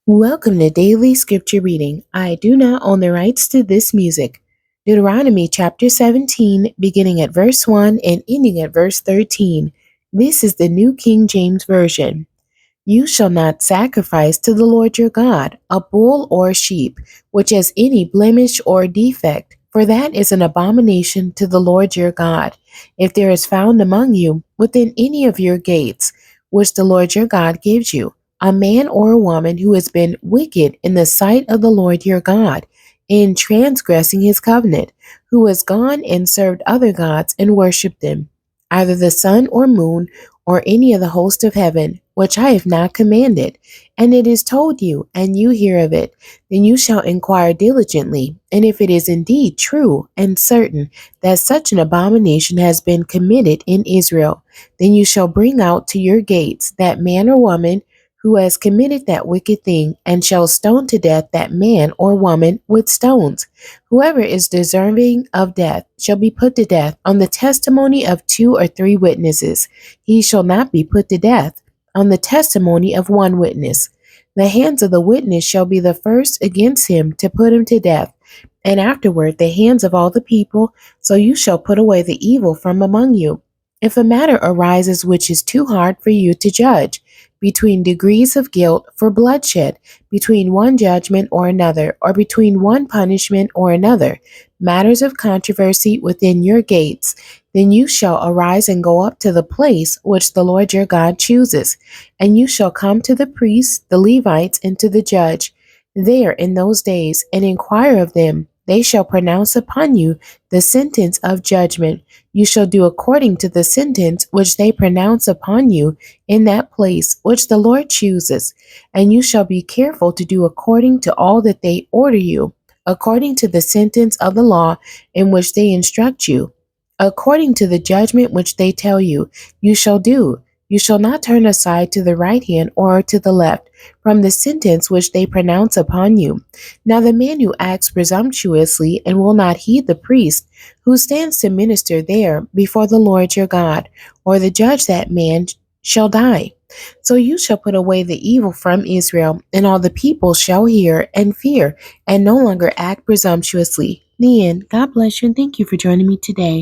Welcome to Daily Scripture Reading. I do not own the rights to this music. Deuteronomy chapter 17, beginning at verse 1 and ending at verse 13. This is the New King James Version. You shall not sacrifice to the Lord your God a bull or a sheep, which has any blemish or defect, for that is an abomination to the Lord your God. If there is found among you, within any of your gates, which the Lord your God gives you, a man or a woman who has been wicked in the sight of the Lord your God, in transgressing his covenant, who has gone and served other gods and worshipped them, either the sun or moon, or any of the host of heaven, which I have not commanded, and it is told you, and you hear of it, then you shall inquire diligently, and if it is indeed true and certain that such an abomination has been committed in Israel, then you shall bring out to your gates that man or woman who has committed that wicked thing, and shall stone to death that man or woman with stones. Whoever is deserving of death shall be put to death on the testimony of 2 or 3 witnesses. He shall not be put to death on the testimony of 1 witness. The hands of the witness shall be the first against him to put him to death, and afterward the hands of all the people, so you shall put away the evil from among you. If a matter arises which is too hard for you to judge, between degrees of guilt for bloodshed, between one judgment or another, or between one punishment or another, matters of controversy within your gates, then you shall arise and go up to the place which the Lord your God chooses, and you shall come to the priests, the Levites, and to the judge there in those days, and inquire of them. They shall pronounce upon you the sentence of judgment. You shall do according to the sentence which they pronounce upon you in that place which the Lord chooses, and you shall be careful to do according to all that they order you, according to the sentence of the law in which they instruct you, according to the judgment which they tell you, you shall do. You shall not turn aside to the right hand or to the left from the sentence which they pronounce upon you. Now the man who acts presumptuously and will not heed the priest who stands to minister there before the Lord your God, or the judge, that man shall die. So you shall put away the evil from Israel, and all the people shall hear and fear, and no longer act presumptuously. The end. God bless you, and thank you for joining me today.